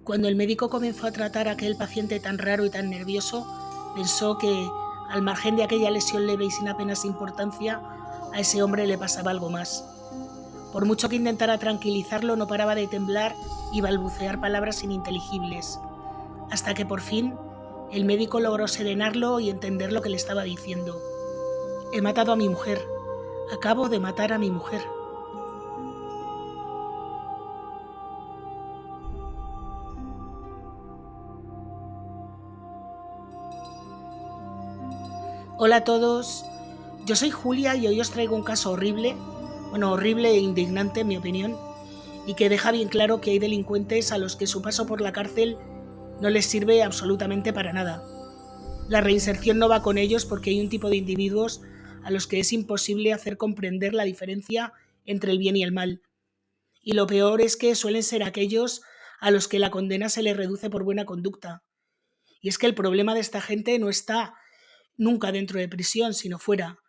Cuando el médico comenzó a tratar a aquel paciente tan raro y tan nervioso, pensó que, al margen de aquella lesión leve y sin apenas importancia, a ese hombre le pasaba algo más. Por mucho que intentara tranquilizarlo, no paraba de temblar y balbucear palabras ininteligibles, hasta que por fin el médico logró serenarlo y entender lo que le estaba diciendo. He matado a mi mujer. Acabo de matar a mi mujer. Hola a todos, yo soy Julia y hoy os traigo un caso horrible, horrible e indignante en mi opinión, y que deja bien claro que hay delincuentes a los que su paso por la cárcel no les sirve absolutamente para nada. La reinserción no va con ellos porque hay un tipo de individuos a los que es imposible hacer comprender la diferencia entre el bien y el mal. Y lo peor es que suelen ser aquellos a los que la condena se les reduce por buena conducta. Y es que el problema de esta gente no está nunca dentro de prisión, sino fuera.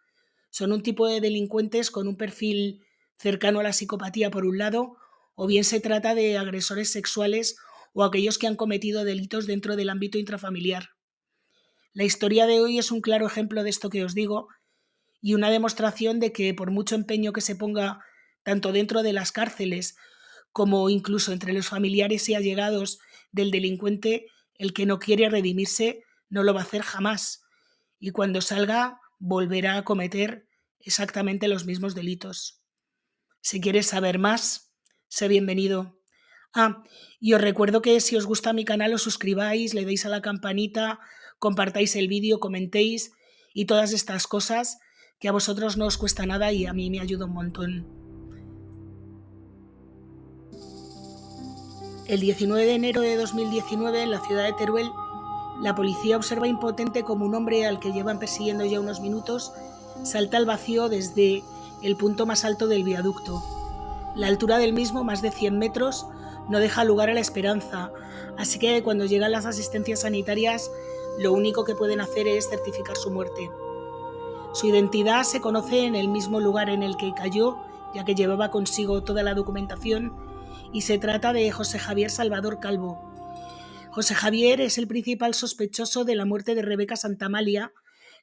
Son un tipo de delincuentes con un perfil cercano a la psicopatía por un lado, o bien se trata de agresores sexuales o aquellos que han cometido delitos dentro del ámbito intrafamiliar. La historia de hoy es un claro ejemplo de esto que os digo y una demostración de que por mucho empeño que se ponga tanto dentro de las cárceles como incluso entre los familiares y allegados del delincuente, el que no quiere redimirse no lo va a hacer jamás. Y cuando salga volverá a cometer exactamente los mismos delitos. Si quieres saber más, sé bienvenido. Y os recuerdo que si os gusta mi canal os suscribáis, le deis a la campanita, compartáis el vídeo, comentéis y todas estas cosas que a vosotros no os cuesta nada y a mí me ayuda un montón. El 19 de enero de 2019, en la ciudad de Teruel, la policía observa impotente como un hombre al que llevan persiguiendo ya unos minutos salta al vacío desde el punto más alto del viaducto. La altura del mismo, más de 100 metros, no deja lugar a la esperanza, así que cuando llegan las asistencias sanitarias, lo único que pueden hacer es certificar su muerte. Su identidad se conoce en el mismo lugar en el que cayó, ya que llevaba consigo toda la documentación, y se trata de José Javier Salvador Calvo. José Javier es el principal sospechoso de la muerte de Rebeca Santamalia,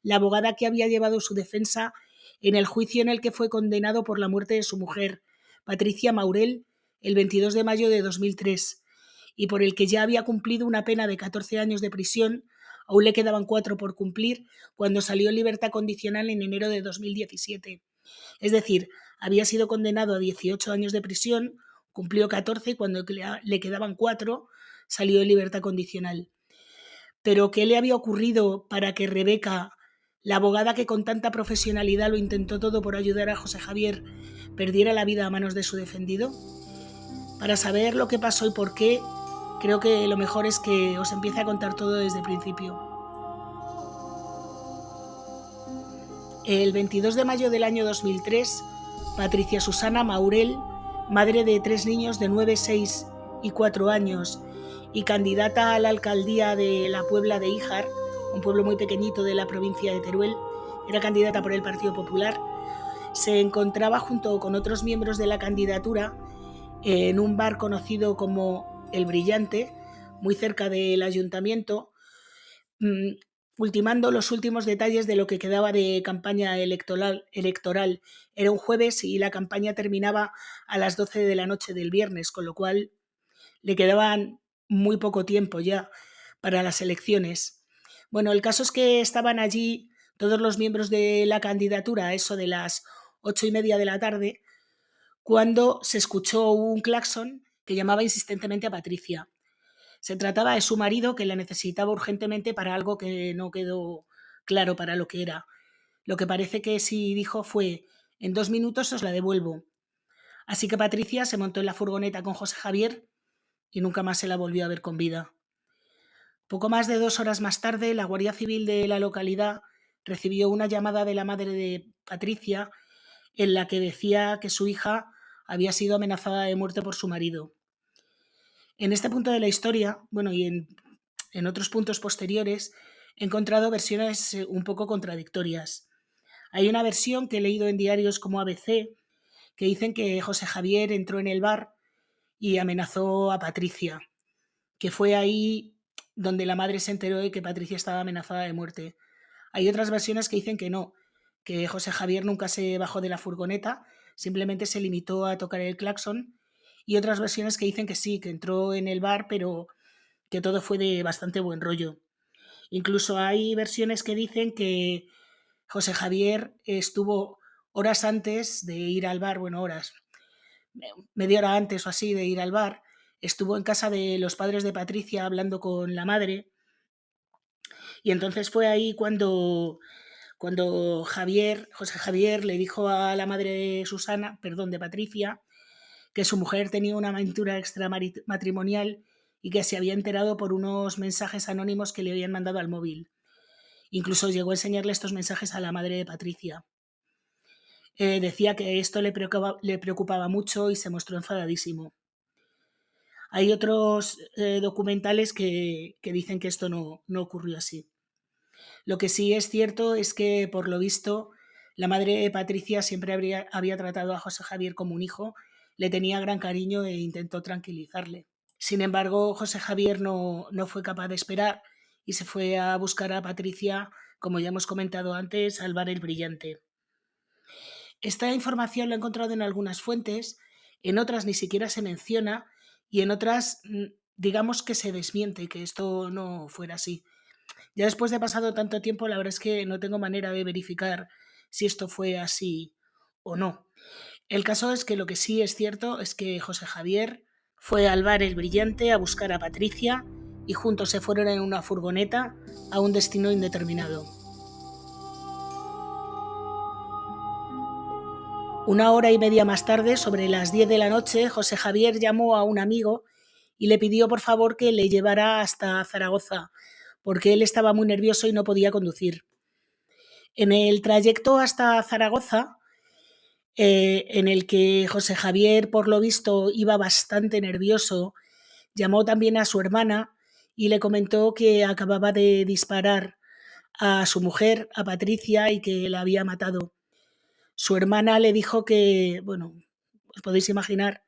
la abogada que había llevado su defensa en el juicio en el que fue condenado por la muerte de su mujer, Patricia Maurel, el 22 de mayo de 2003, y por el que ya había cumplido una pena de 14 años de prisión. Aún le quedaban 4 por cumplir cuando salió en libertad condicional en enero de 2017. Es decir, había sido condenado a 18 años de prisión, cumplió 14 y cuando le quedaban 4 salió en libertad condicional. Pero ¿qué le había ocurrido para que Rebeca, la abogada que con tanta profesionalidad lo intentó todo por ayudar a José Javier, perdiera la vida a manos de su defendido? Para saber lo que pasó y por qué, creo que lo mejor es que os empiece a contar todo desde el principio. El 22 de mayo del año 2003, Patricia Susana Maurel, madre de 3 niños de 9, 6 y 4 años y candidata a la alcaldía de la Puebla de Híjar, un pueblo muy pequeñito de la provincia de Teruel, era candidata por el Partido Popular, se encontraba junto con otros miembros de la candidatura en un bar conocido como El Brillante, muy cerca del ayuntamiento, ultimando los últimos detalles de lo que quedaba de campaña electoral. Era un jueves y la campaña terminaba a las 12 de la noche del viernes, con lo cual le quedaban muy poco tiempo ya para las elecciones. Bueno, el caso es que estaban allí todos los miembros de la candidatura a eso de las 8:30 de la tarde, cuando se escuchó un claxon que llamaba insistentemente a Patricia. Se trataba de su marido, que la necesitaba urgentemente para algo que no quedó claro para lo que era. Lo que parece que sí dijo fue: en 2 minutos os la devuelvo. Así que Patricia se montó en la furgoneta con José Javier y nunca más se la volvió a ver con vida. Poco más de 2 horas más tarde, la Guardia Civil de la localidad recibió una llamada de la madre de Patricia en la que decía que su hija había sido amenazada de muerte por su marido. En este punto de la historia, y en otros puntos posteriores, he encontrado versiones un poco contradictorias. Hay una versión que he leído en diarios como ABC que dicen que José Javier entró en el bar y amenazó a Patricia, que fue ahí donde la madre se enteró de que Patricia estaba amenazada de muerte. Hay otras versiones que dicen que no, que José Javier nunca se bajó de la furgoneta, simplemente se limitó a tocar el claxon, y otras versiones que dicen que sí, que entró en el bar, pero que todo fue de bastante buen rollo. Incluso hay versiones que dicen que José Javier estuvo horas antes de ir al bar, bueno, horas, media hora antes o así de ir al bar, estuvo en casa de los padres de Patricia hablando con la madre, y entonces fue ahí cuando José Javier le dijo a la madre de Susana, perdón, de Patricia, que su mujer tenía una aventura extramatrimonial y que se había enterado por unos mensajes anónimos que le habían mandado al móvil. Incluso llegó a enseñarle estos mensajes a la madre de Patricia. Decía que esto le preocupaba mucho y se mostró enfadadísimo. Hay otros documentales que dicen que esto no ocurrió así. Lo que sí es cierto es que, por lo visto, la madre de Patricia siempre había tratado a José Javier como un hijo, le tenía gran cariño e intentó tranquilizarle. Sin embargo, José Javier no fue capaz de esperar y se fue a buscar a Patricia, como ya hemos comentado antes, al bar El Brillante. Esta información la he encontrado en algunas fuentes, en otras ni siquiera se menciona y en otras digamos que se desmiente que esto no fuera así. Ya después de pasado tanto tiempo, la verdad es que no tengo manera de verificar si esto fue así o no. El caso es que lo que sí es cierto es que José Javier fue al bar El Brillante a buscar a Patricia y juntos se fueron en una furgoneta a un destino indeterminado. Una hora y media más tarde, sobre las 10 de la noche, José Javier llamó a un amigo y le pidió por favor que le llevara hasta Zaragoza, porque él estaba muy nervioso y no podía conducir. En el trayecto hasta Zaragoza, en el que José Javier, por lo visto, iba bastante nervioso, llamó también a su hermana y le comentó que acababa de disparar a su mujer, a Patricia, y que la había matado. Su hermana le dijo que, bueno, os podéis imaginar,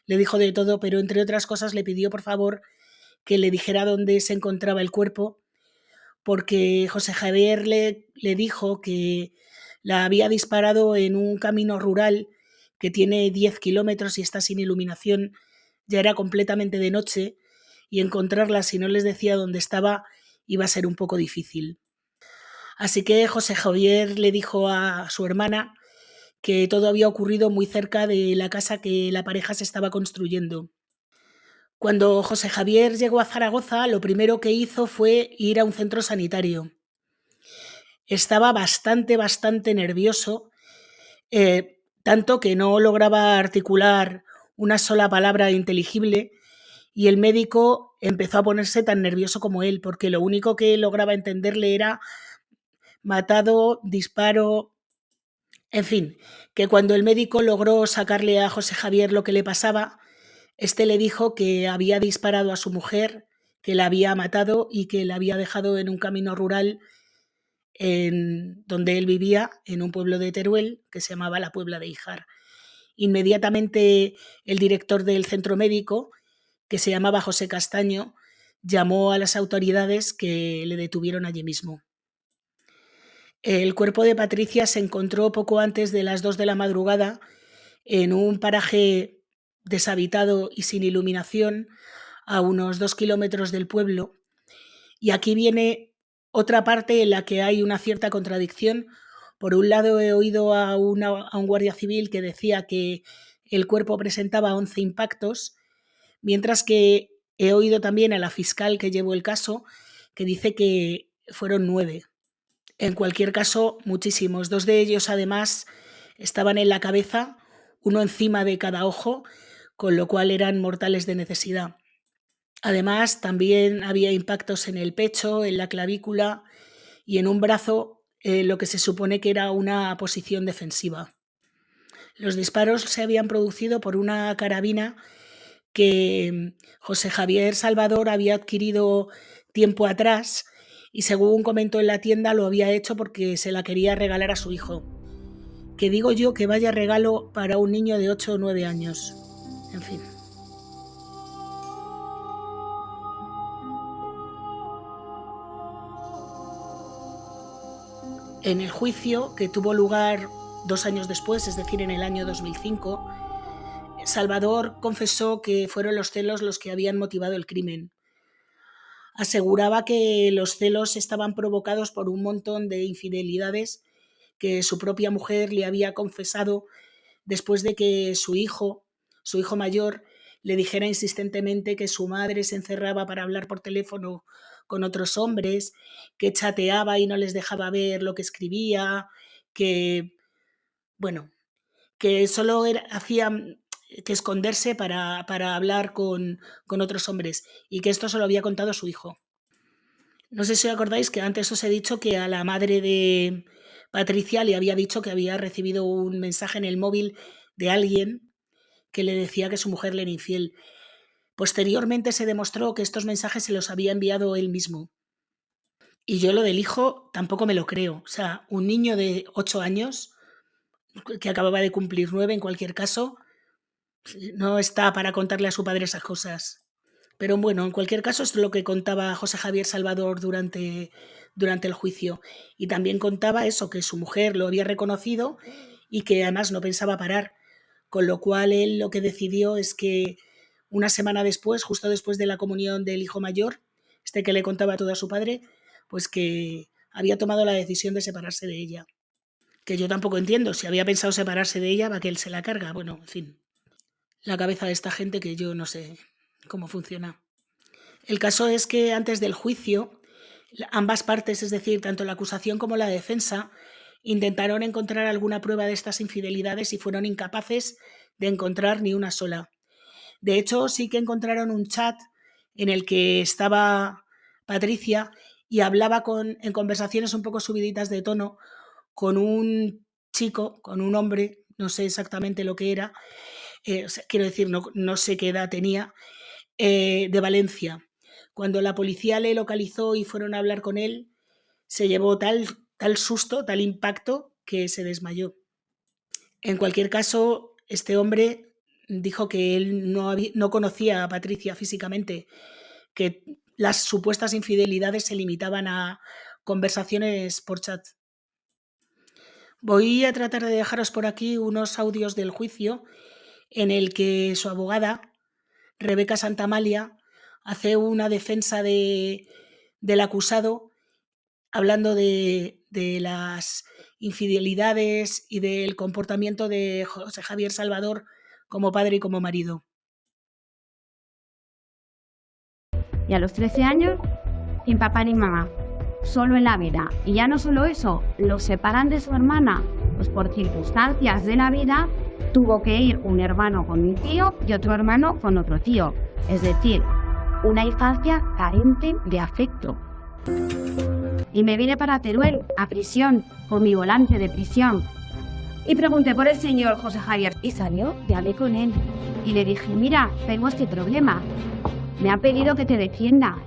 le dijo de todo, pero entre otras cosas le pidió por favor que le dijera dónde se encontraba el cuerpo, porque José Javier le dijo que la había disparado en un camino rural que tiene 10 kilómetros y está sin iluminación, ya era completamente de noche, y encontrarla si no les decía dónde estaba iba a ser un poco difícil. Así que José Javier le dijo a su hermana que todo había ocurrido muy cerca de la casa que la pareja se estaba construyendo. Cuando José Javier llegó a Zaragoza, lo primero que hizo fue ir a un centro sanitario. Estaba bastante nervioso, tanto que no lograba articular una sola palabra inteligible, y el médico empezó a ponerse tan nervioso como él, porque lo único que lograba entenderle era matado, disparo. En fin, que cuando el médico logró sacarle a José Javier lo que le pasaba, este le dijo que había disparado a su mujer, que la había matado y que la había dejado en un camino rural en donde él vivía, en un pueblo de Teruel que se llamaba La Puebla de Híjar. Inmediatamente el director del centro médico, que se llamaba José Castaño, llamó a las autoridades, que le detuvieron allí mismo. El cuerpo de Patricia se encontró poco antes de las 2 de la madrugada en un paraje deshabitado y sin iluminación a unos 2 kilómetros del pueblo. Y aquí viene otra parte en la que hay una cierta contradicción. Por un lado, he oído a un guardia civil que decía que el cuerpo presentaba 11 impactos, mientras que he oído también a la fiscal que llevó el caso que dice que fueron 9. En cualquier caso, muchísimos. 2 de ellos, además, estaban en la cabeza, uno encima de cada ojo, con lo cual eran mortales de necesidad. Además, también había impactos en el pecho, en la clavícula y en un brazo, lo que se supone que era una posición defensiva. Los disparos se habían producido por una carabina que José Javier Salvador había adquirido tiempo atrás y, según comentó en la tienda, lo había hecho porque se la quería regalar a su hijo. Que digo yo que vaya regalo para un niño de 8 o 9 años. En fin. En el juicio, que tuvo lugar 2 años después, es decir, en el año 2005, Salvador confesó que fueron los celos los que habían motivado el crimen. Aseguraba que los celos estaban provocados por un montón de infidelidades que su propia mujer le había confesado después de que su hijo mayor, le dijera insistentemente que su madre se encerraba para hablar por teléfono con otros hombres, que chateaba y no les dejaba ver lo que escribía, que, bueno, que solo hacía que esconderse para hablar con otros hombres y que esto se lo había contado su hijo. No sé si os acordáis que antes os he dicho que a la madre de Patricia le había dicho que había recibido un mensaje en el móvil de alguien que le decía que su mujer le era infiel. Posteriormente se demostró que estos mensajes se los había enviado él mismo. Y yo lo del hijo tampoco me lo creo. O sea, un niño de 8 años, que acababa de cumplir 9 en cualquier caso, no está para contarle a su padre esas cosas. Pero bueno, en cualquier caso es lo que contaba José Javier Salvador durante el juicio. Y también contaba eso, que su mujer lo había reconocido y que además no pensaba parar. Con lo cual él lo que decidió es que una semana después, justo después de la comunión del hijo mayor, este que le contaba todo a su padre, pues que había tomado la decisión de separarse de ella. Que yo tampoco entiendo, si había pensado separarse de ella, va que él se la carga. Bueno, en fin, la cabeza de esta gente que yo no sé cómo funciona. El caso es que antes del juicio, ambas partes, es decir, tanto la acusación como la defensa, intentaron encontrar alguna prueba de estas infidelidades y fueron incapaces de encontrar ni una sola. De hecho, sí que encontraron un chat en el que estaba Patricia y hablaba en conversaciones un poco subiditas de tono con un chico, con un hombre, no sé exactamente lo que era, o sea, quiero decir, no sé qué edad tenía, de Valencia. Cuando la policía le localizó y fueron a hablar con él, se llevó tal susto, tal impacto, que se desmayó. En cualquier caso, este hombre dijo que él no conocía a Patricia físicamente, que las supuestas infidelidades se limitaban a conversaciones por chat. Voy a tratar de dejaros por aquí unos audios del juicio en el que su abogada, Rebeca Santamalia, hace una defensa del acusado hablando de las infidelidades y del comportamiento de José Javier Salvador como padre y como marido. Y a los 13 años, sin papá ni mamá, solo en la vida. Y ya no solo eso, lo separan de su hermana, pues por circunstancias de la vida tuvo que ir un hermano con un tío y otro hermano con otro tío. Es decir, una infancia carente de afecto. Y me vine para Teruel, a prisión, con mi volante de prisión. Y pregunté por el señor José Javier y salió, y hablé con él. Y le dije, mira, tengo este problema. Me ha pedido que te defienda.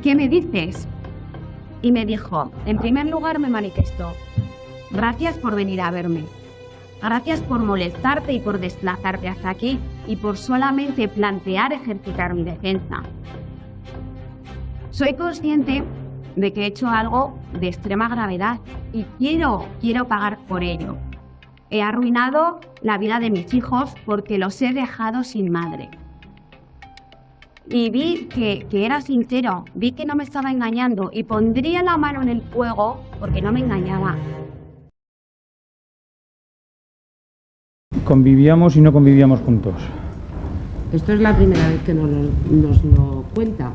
¿Qué me dices? Y me dijo, en primer lugar me manifestó, gracias por venir a verme. Gracias por molestarte y por desplazarte hasta aquí y por solamente plantear ejercitar mi defensa. Soy consciente de que he hecho algo de extrema gravedad y quiero pagar por ello. He arruinado la vida de mis hijos porque los he dejado sin madre. Y vi que era sincero, vi que no me estaba engañando y pondría la mano en el fuego porque no me engañaba. Convivíamos y no convivíamos juntos. Esto es la primera vez que nos lo cuenta.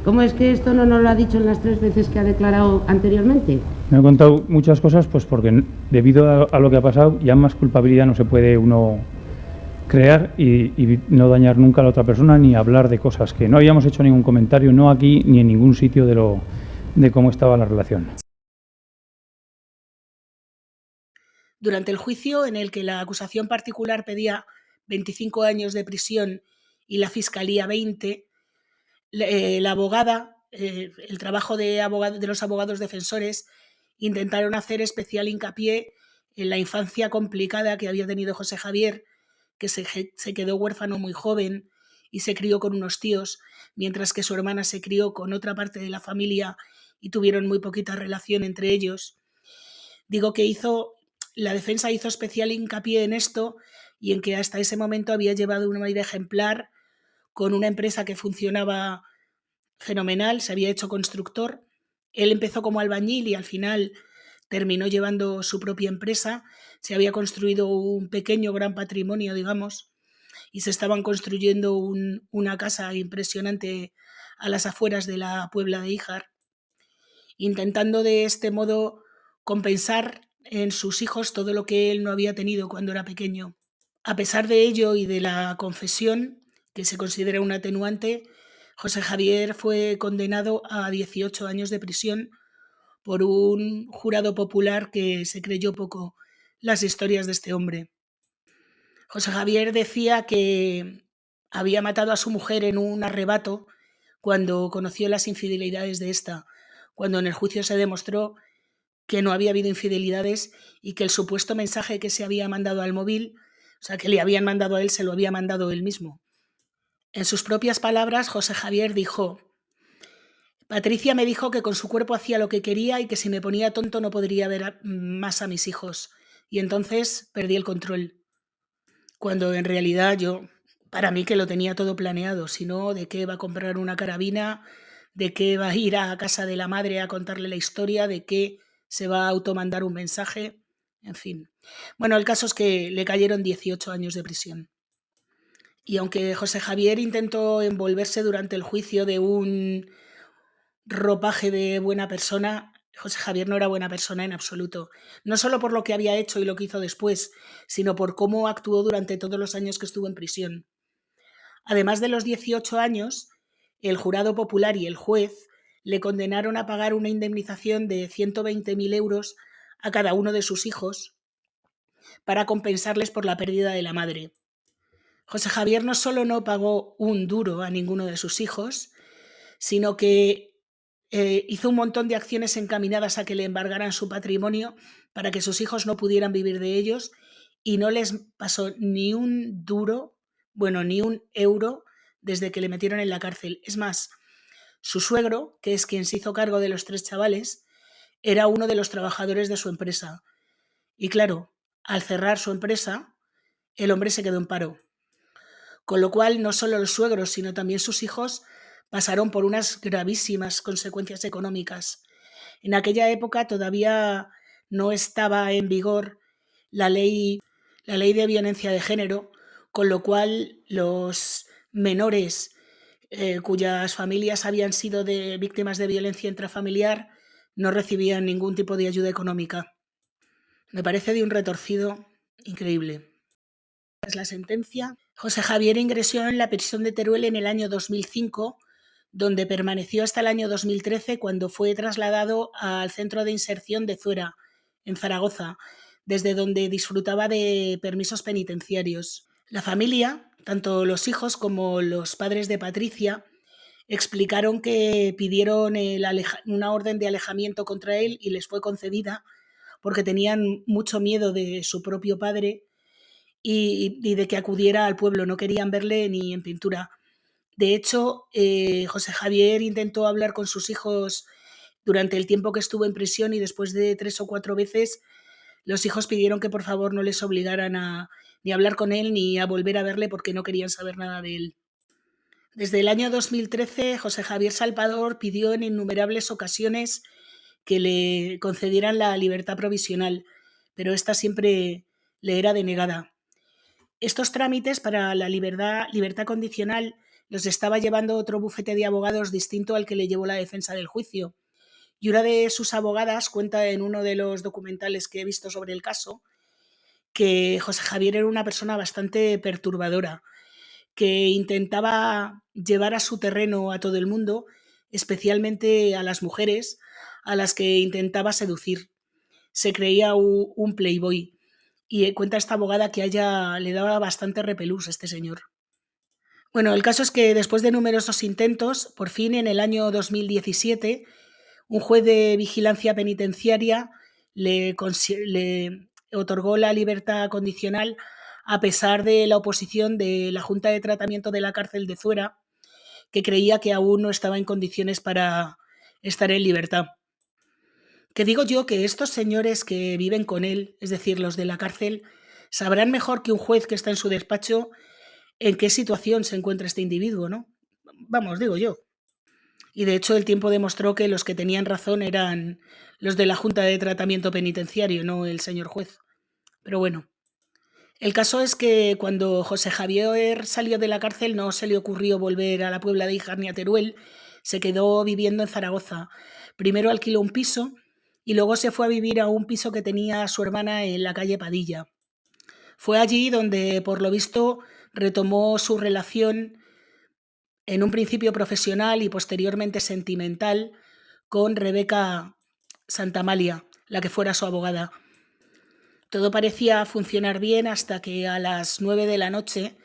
¿Cómo es que esto no nos lo ha dicho en las 3 veces que ha declarado anteriormente? Me ha contado muchas cosas pues porque debido a lo que ha pasado ya más culpabilidad no se puede uno crear y no dañar nunca a la otra persona ni hablar de cosas que no habíamos hecho ningún comentario, no aquí ni en ningún sitio de cómo estaba la relación. Durante el juicio, en el que la acusación particular pedía 25 años de prisión y la fiscalía 20, la abogada, el trabajo de los abogados defensores, intentaron hacer especial hincapié en la infancia complicada que había tenido José Javier, que se quedó huérfano muy joven y se crió con unos tíos, mientras que su hermana se crió con otra parte de la familia y tuvieron muy poquita relación entre ellos. Digo que la defensa hizo especial hincapié en esto y en que hasta ese momento había llevado una vida ejemplar con una empresa que funcionaba fenomenal, se había hecho constructor. Él empezó como albañil y al final terminó llevando su propia empresa. Se había construido un pequeño gran patrimonio, digamos, y se estaban construyendo una casa impresionante a las afueras de la Puebla de Híjar, intentando de este modo compensar en sus hijos todo lo que él no había tenido cuando era pequeño. A pesar de ello y de la confesión, que se considera un atenuante, José Javier fue condenado a 18 años de prisión por un jurado popular que se creyó poco las historias de este hombre. José Javier decía que había matado a su mujer en un arrebato cuando conoció las infidelidades de esta, cuando en el juicio se demostró que no había habido infidelidades y que el supuesto mensaje que se había mandado al móvil, o sea, que le habían mandado a él, se lo había mandado él mismo. En sus propias palabras, José Javier dijo: Patricia me dijo que con su cuerpo hacía lo que quería y que si me ponía tonto no podría ver más a mis hijos. Y entonces perdí el control. Cuando en realidad para mí que lo tenía todo planeado, si no, ¿de qué va a comprar una carabina? ¿De qué va a ir a casa de la madre a contarle la historia? ¿De qué se va a automandar un mensaje? En fin. Bueno, el caso es que le cayeron 18 años de prisión. Y aunque José Javier intentó envolverse durante el juicio de un ropaje de buena persona, José Javier no era buena persona en absoluto. No solo por lo que había hecho y lo que hizo después, sino por cómo actuó durante todos los años que estuvo en prisión. Además de los 18 años, el jurado popular y el juez le condenaron a pagar una indemnización de 120.000 euros a cada uno de sus hijos para compensarles por la pérdida de la madre. José Javier no solo no pagó un duro a ninguno de sus hijos, sino que hizo un montón de acciones encaminadas a que le embargaran su patrimonio para que sus hijos no pudieran vivir de ellos, y no les pasó ni un duro, ni un euro desde que le metieron en la cárcel. Es más, su suegro, que es quien se hizo cargo de los 3 chavales, era uno de los trabajadores de su empresa. Y claro, al cerrar su empresa, el hombre se quedó en paro. Con lo cual, no solo los suegros, sino también sus hijos pasaron por unas gravísimas consecuencias económicas. En aquella época todavía no estaba en vigor la ley de violencia de género, con lo cual los menores cuyas familias habían sido víctimas de violencia intrafamiliar no recibían ningún tipo de ayuda económica. Me parece de un retorcido increíble. Tras la sentencia, José Javier ingresó en la prisión de Teruel en el año 2005, donde permaneció hasta el año 2013, cuando fue trasladado al Centro de Inserción de Zuera, en Zaragoza, desde donde disfrutaba de permisos penitenciarios. La familia, tanto los hijos como los padres de Patricia, explicaron que pidieron una orden de alejamiento contra él y les fue concedida porque tenían mucho miedo de su propio padre y de que acudiera al pueblo. No querían verle ni en pintura. De hecho, José Javier intentó hablar con sus hijos durante el tiempo que estuvo en prisión, y después de 3 o 4 veces los hijos pidieron que por favor no les obligaran ni a hablar con él ni a volver a verle, porque no querían saber nada de él. Desde el año 2013, José Javier Salvador pidió en innumerables ocasiones que le concedieran la libertad provisional, pero esta siempre le era denegada. Estos trámites para la libertad condicional los estaba llevando otro bufete de abogados distinto al que le llevó la defensa del juicio. Y una de sus abogadas cuenta en uno de los documentales que he visto sobre el caso que José Javier era una persona bastante perturbadora, que intentaba llevar a su terreno a todo el mundo, especialmente a las mujeres, a las que intentaba seducir. Se creía un playboy, y cuenta esta abogada que a ella le daba bastante repelús este señor. Bueno, el caso es que después de numerosos intentos, por fin en el año 2017, un juez de vigilancia penitenciaria le otorgó la libertad condicional a pesar de la oposición de la Junta de Tratamiento de la Cárcel de Zuera, que creía que aún no estaba en condiciones para estar en libertad. Que digo yo que estos señores que viven con él, es decir, los de la cárcel, sabrán mejor que un juez que está en su despacho en qué situación se encuentra este individuo, ¿no? Vamos, digo yo. Y de hecho el tiempo demostró que los que tenían razón eran los de la Junta de Tratamiento Penitenciario, no el señor juez. Pero bueno, el caso es que cuando José Javier salió de la cárcel no se le ocurrió volver a la Puebla de Híjar ni a Teruel, se quedó viviendo en Zaragoza. Primero alquiló un piso y luego se fue a vivir a un piso que tenía su hermana en la calle Padilla. Fue allí donde, por lo visto, retomó su relación en un principio profesional y posteriormente sentimental con Rebeca Santamalia, la que fuera su abogada. Todo parecía funcionar bien hasta que a las 9 de la noche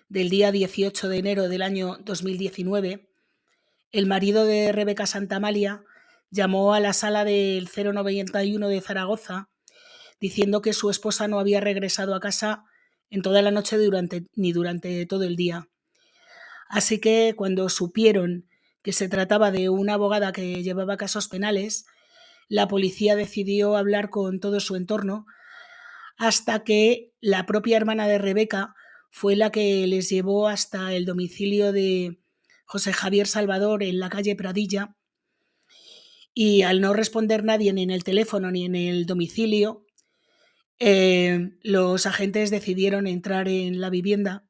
del día 18 de enero del año 2019, el marido de Rebeca Santamalia llamó a la sala del 091 de Zaragoza diciendo que su esposa no había regresado a casa en toda la noche ni durante todo el día. Así que cuando supieron que se trataba de una abogada que llevaba casos penales, la policía decidió hablar con todo su entorno hasta que la propia hermana de Rebeca fue la que les llevó hasta el domicilio de José Javier Salvador en la calle Pradilla, y al no responder nadie ni en el teléfono ni en el domicilio, los agentes decidieron entrar en la vivienda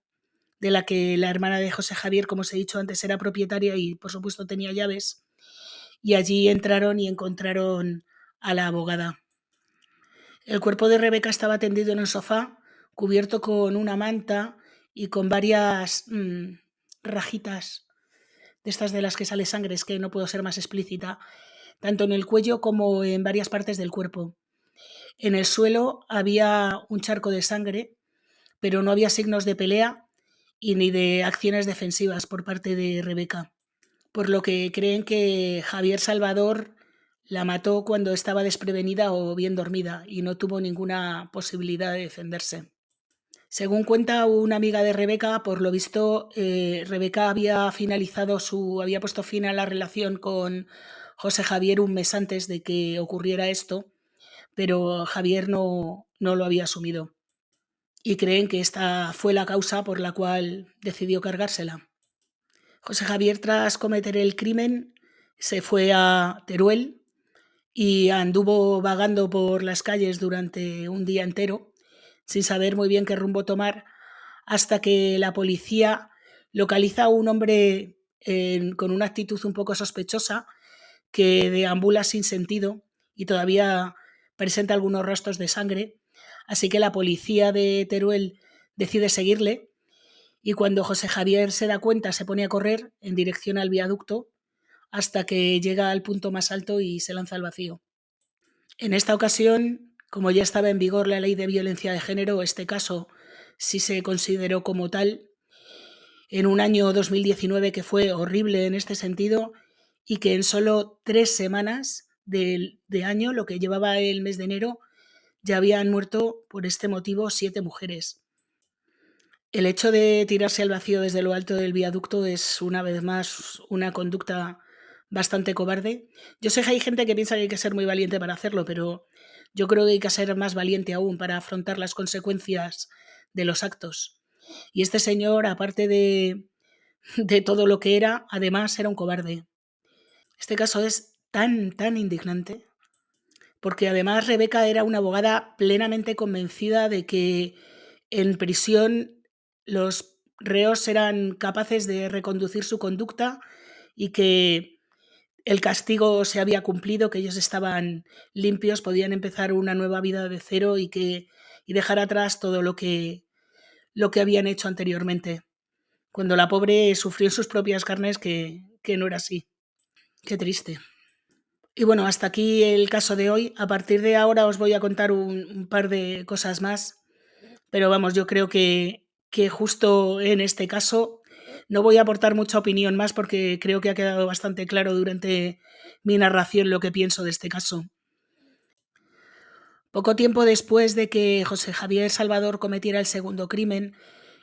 de la que la hermana de José Javier, como os he dicho antes, era propietaria y por supuesto tenía llaves, y allí entraron y encontraron a la abogada. El cuerpo de Rebeca estaba tendido en el sofá, cubierto con una manta y con varias rajitas de estas de las que sale sangre, es que no puedo ser más explícita, tanto en el cuello como en varias partes del cuerpo. En el suelo había un charco de sangre, pero no había signos de pelea y ni de acciones defensivas por parte de Rebeca, por lo que creen que Javier Salvador la mató cuando estaba desprevenida o bien dormida y no tuvo ninguna posibilidad de defenderse. Según cuenta una amiga de Rebeca, por lo visto, Rebeca había puesto fin a la relación con José Javier un mes antes de que ocurriera esto, pero Javier no lo había asumido. Y creen que esta fue la causa por la cual decidió cargársela. José Javier, tras cometer el crimen, se fue a Teruel y anduvo vagando por las calles durante un día entero, sin saber muy bien qué rumbo tomar, hasta que la policía localiza a un hombre con una actitud un poco sospechosa que deambula sin sentido y todavía presenta algunos rastros de sangre. Así que la policía de Teruel decide seguirle y cuando José Javier se da cuenta se pone a correr en dirección al viaducto hasta que llega al punto más alto y se lanza al vacío. En esta ocasión, como ya estaba en vigor la ley de violencia de género, este caso sí se consideró como tal en un año 2019 que fue horrible en este sentido y que en solo 3 semanas de año, lo que llevaba el mes de enero, ya habían muerto por este motivo 7 mujeres. El hecho de tirarse al vacío desde lo alto del viaducto es, una vez más, una conducta bastante cobarde. Yo sé que hay gente que piensa que hay que ser muy valiente para hacerlo, pero yo creo que hay que ser más valiente aún para afrontar las consecuencias de los actos. Y este señor, aparte de todo lo que era, además era un cobarde. Este caso es tan indignante, porque además Rebeca era una abogada plenamente convencida de que en prisión los reos eran capaces de reconducir su conducta y que el castigo se había cumplido, que ellos estaban limpios, podían empezar una nueva vida de cero y dejar atrás todo lo que habían hecho anteriormente, cuando la pobre sufrió en sus propias carnes que no era así. Qué triste. Y bueno, hasta aquí el caso de hoy. A partir de ahora os voy a contar un par de cosas más, pero vamos, yo creo que justo en este caso no voy a aportar mucha opinión más porque creo que ha quedado bastante claro durante mi narración lo que pienso de este caso. Poco tiempo después de que José Javier Salvador cometiera el segundo crimen,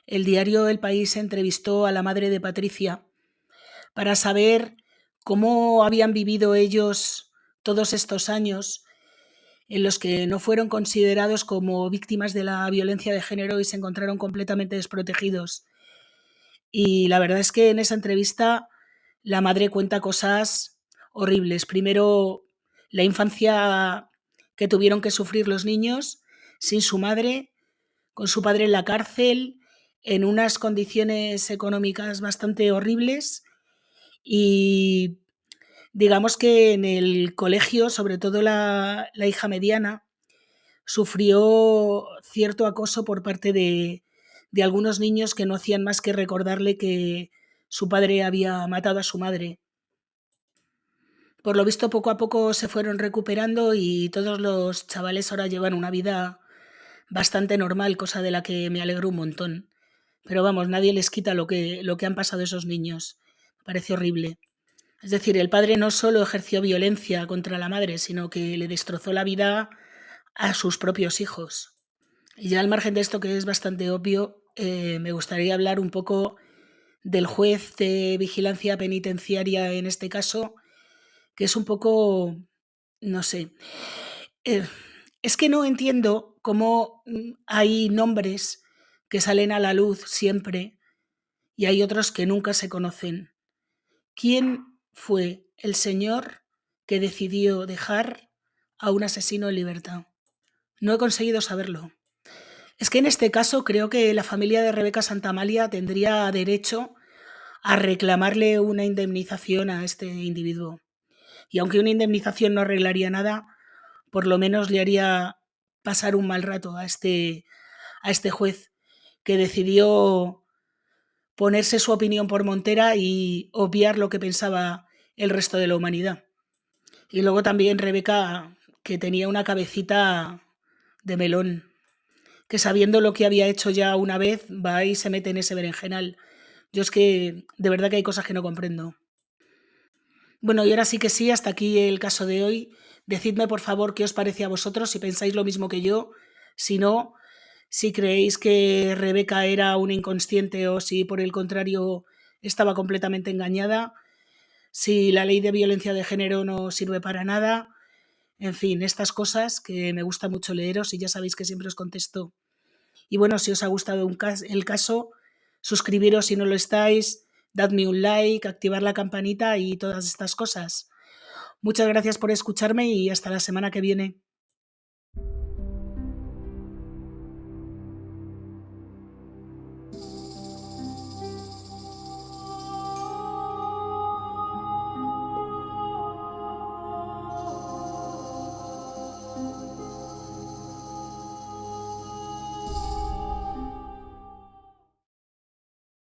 el diario El País entrevistó a la madre de Patricia para saber cómo habían vivido ellos todos estos años en los que no fueron considerados como víctimas de la violencia de género y se encontraron completamente desprotegidos. Y la verdad es que en esa entrevista la madre cuenta cosas horribles. Primero, la infancia que tuvieron que sufrir los niños sin su madre, con su padre en la cárcel, en unas condiciones económicas bastante horribles y digamos que en el colegio, sobre todo la hija mediana, sufrió cierto acoso por parte de algunos niños que no hacían más que recordarle que su padre había matado a su madre. Por lo visto, poco a poco se fueron recuperando y todos los chavales ahora llevan una vida bastante normal, cosa de la que me alegro un montón. Pero vamos, nadie les quita lo que han pasado esos niños. Me parece horrible. Es decir, el padre no solo ejerció violencia contra la madre, sino que le destrozó la vida a sus propios hijos. Y ya al margen de esto, que es bastante obvio, me gustaría hablar un poco del juez de vigilancia penitenciaria en este caso, que es un poco, no sé, es que no entiendo cómo hay nombres que salen a la luz siempre y hay otros que nunca se conocen. ¿Quién fue el señor que decidió dejar a un asesino en libertad? No he conseguido saberlo. Es que en este caso creo que la familia de Rebeca Santamalia tendría derecho a reclamarle una indemnización a este individuo. Y aunque una indemnización no arreglaría nada, por lo menos le haría pasar un mal rato a este juez que decidió ponerse su opinión por montera y obviar lo que pensaba el resto de la humanidad. Y luego también Rebeca, que tenía una cabecita de melón, que sabiendo lo que había hecho ya una vez, va y se mete en ese berenjenal. Yo es que de verdad que hay cosas que no comprendo. Bueno, y ahora sí que sí, hasta aquí el caso de hoy. Decidme por favor qué os parece a vosotros, si pensáis lo mismo que yo, si no, si creéis que Rebeca era una inconsciente o si por el contrario estaba completamente engañada, si la ley de violencia de género no sirve para nada, en fin, estas cosas que me gusta mucho leeros y ya sabéis que siempre os contesto. Y bueno, si os ha gustado el caso, suscribiros si no lo estáis, dadme un like, activar la campanita y todas estas cosas. Muchas gracias por escucharme y hasta la semana que viene.